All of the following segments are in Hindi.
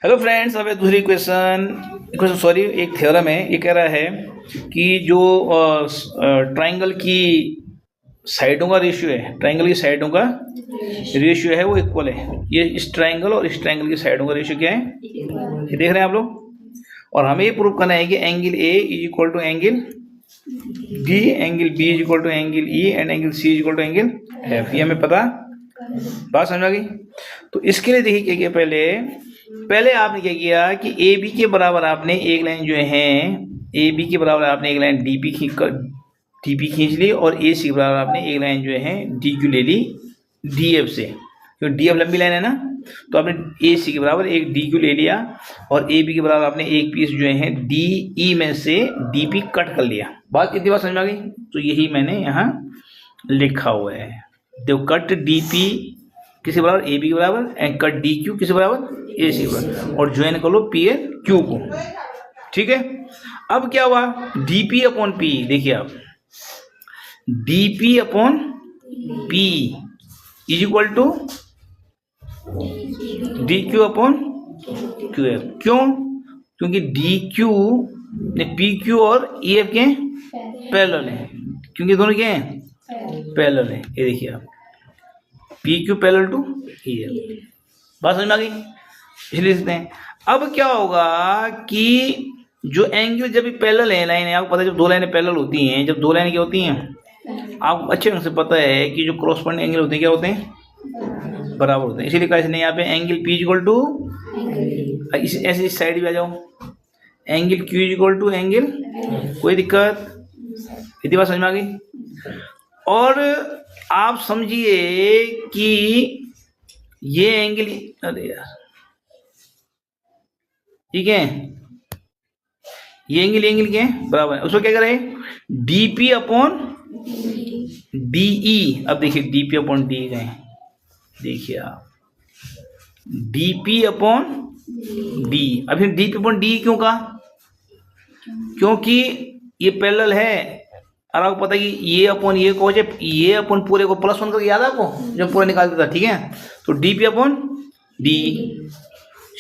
हेलो फ्रेंड्स, अब दूसरी क्वेश्चन सॉरी एक थ्योरम है। ये कह रहा है कि जो ट्राइंगल की साइडों का रेशियो है, ट्राइंगल की साइडों का रेशियो है वो इक्वल है। ये इस ट्राइंगल और इस ट्राइंगल की साइडों का रेशियो क्या है, ये देख रहे हैं आप लोग। और हमें ये प्रूव करना है कि angle A is equal to angle D, angle B is equal to angle E and angle C is equal to angle F. ये हमें पता, बात समझ आ गई। तो इसके लिए देखिए क्या किया, पहले आपने क्या किया कि ए बी के बराबर आपने एक लाइन जो है, ए बी के बराबर आपने एक लाइन डी पी खींच ली, और ए सी के बराबर आपने एक लाइन जो है डी क्यू ले ली डी एफ से, क्योंकि डी एफ लंबी लाइन है ना। तो आपने ए सी के बराबर एक डी क्यू ले लिया, और ए बी के बराबर आपने एक पीस जो है डी ई में से डी पी कट कर लिया। बात कितनी बात समझ में आ गई? तो यही मैंने यहाँ लिखा हुआ है। देखो, कट डी पी किसी बराबर ए बी के बराबर, एंड कट डी क्यू किसी बराबर ए सी बराबर, और ज्वाइन कर लो पी एल क्यू को। ठीक है, अब क्या हुआ, डी पी अपॉन पी, देखिए आप D P upon P is equal to D Q upon Q F. क्यों? क्योंकि डी क्यू पी क्यू और ई एफ के पैरेलल है, क्योंकि दोनों क्या हैं, पैरेलल है। ये देखिए आप, P Q parallel to E F. बात समझ में आ गई? इसलिए लिखते हैं। अब क्या होगा कि जो एंगल जब पैरेलल है लाइन है, आपको पता है जब दो लाइनें पैरेलल होती हैं, जब दो लाइनें क्या होती हैं, आपको अच्छे ढंग से पता है कि जो क्रॉसपोंडिंग एंगल होते हैं क्या होते हैं, बराबर होते हैं। इसीलिए कहा इसने यहाँ पे एंगल पी इक्वल टू, ऐसे इस साइड भी आ जाओ, angle Q equal to angle, कोई दिक्कत? इतनी बात समझ में आ गई। और आप समझिए कि ये एंगल, अरे यार ठीक है, ये एंगल क्या है, बराबर है। उसको क्या करें, डीपी अपॉन डीई। अब देखिए डीपी अपॉन डी गए, देखिए आप डीपी अपॉन डी। अभी डीपी अपॉन डी क्यों कहा? क्योंकि ये पैरेलल है, और आपको पता है कि ये अपॉन ये को, जब ये अपन पूरे को प्लस वन करके याद है आपको, जब पूरा निकाल देता, ठीक है। तो डीपी अपॉन डी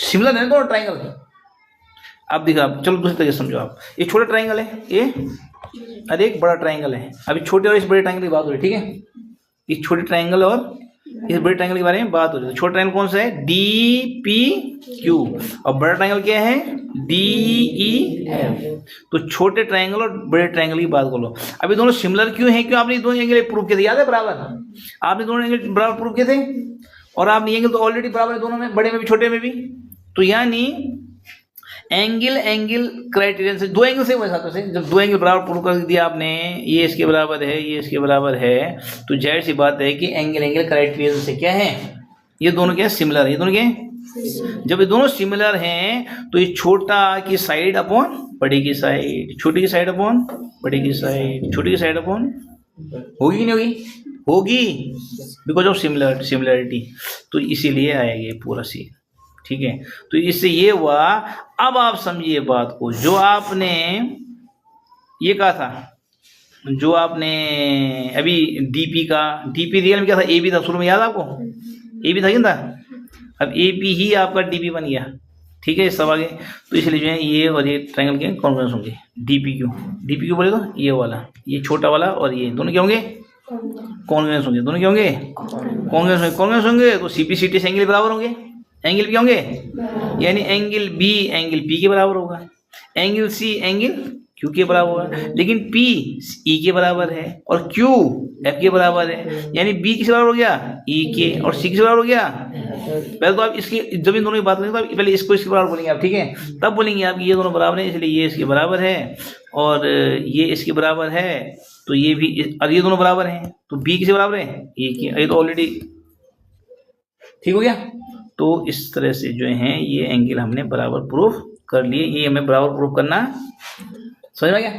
सिमिलर है दोनों ट्राइंगल। अब देखो आप, चलो दूसरे तरीके से समझो आप। ये छोटा ट्राइंगल है ये, और एक बड़ा ट्राइंगल है। अभी छोटे और इस बड़े ट्राइंगल की बात हो रही है, ठीक है। इस छोटे ट्राइंगल और इस बड़े ट्राइंगल के बारे में बात हो रही है। छोटा ट्राइंगल कौन सा है, डी पी क्यू, और बड़ा ट्राइंगल क्या है, डी ई एफ। तो छोटे ट्राइंगल और बड़े ट्राइंगल की बात कर लो। अभी दोनों सिमिलर क्यों हैं? क्यों? आपने दोनों एंगल प्रूव किए थे, याद है, बराबर। आपने दोनों एंगल बराबर प्रूव किए थे, और आपने एंगल तो ऑलरेडी बराबर है दोनों में, बड़े में भी छोटे में भी। तो यानी एंगल क्राइटेरियन से दो एंगल से वैसा से, जब दो एंगल बराबर प्रूव कर दिया आपने, ये इसके बराबर है, ये इसके बराबर है, तो जाहिर सी बात है कि एंगल क्राइटेरियन से क्या है, ये दोनों क्या है, सिमिलर है। ये दोनों क्या है, जब ये दोनों सिमिलर हैं तो ये छोटा की साइड अपॉन बड़ी की साइड, छोटी की साइड अपॉन बड़ी की साइड, छोटी की साइड अपॉन, होगी कि नहीं होगी? होगी, बिकॉज ऑफ सिमिलरिटी। तो इसीलिए आएगा ये पूरा सीन, ठीक है। तो इससे ये हुआ। अब आप समझिए बात को, जो आपने ये कहा था, जो आपने अभी डीपी रियल में क्या था, ए बी था शुरू में, याद आपको, ए बी था क्या था। अब ए बी ही आपका डीपी बन गया, ठीक है, सब आगे। तो इसलिए जो है ये और ये ट्रायंगल के कॉन्ग्रुएंस होंगे। डीपी क्यू बोले तो ये वाला, ये छोटा वाला, और ये दोनों क्या होंगे, कॉन्ग्रुएंस होंगे। दोनों क्या होंगे, कॉन्ग्रुएंस होंगे। तो सीपी सीटी से एंगल बराबर होंगे, एंगल क्या होंगे, यानी एंगल बी एंगल पी के बराबर होगा, एंगल सी एंगल क्यू के बराबर होगा। लेकिन पी ई के बराबर है और क्यू एफ के बराबर है, यानी बी किस बराबर हो गया, ई के, और सी किस बराबर हो गया। पहले तो आप इसकी, जब इन दोनों की बात करेंगे तो पहले इसको इसके बराबर बोलेंगे आप, ठीक है। तब बोलेंगे आप ये दोनों बराबर है, इसलिए ये इसके बराबर है और ये इसके बराबर है, तो ये भी, और ये दोनों बराबर हैं, तो बी किसके बराबर है, ए के। ये तो ऑलरेडी ठीक हो गया। तो इस तरह से जो है ये एंगल हमने बराबर प्रूफ कर लिए। ये हमें बराबर प्रूफ करना, समझ में आ गया।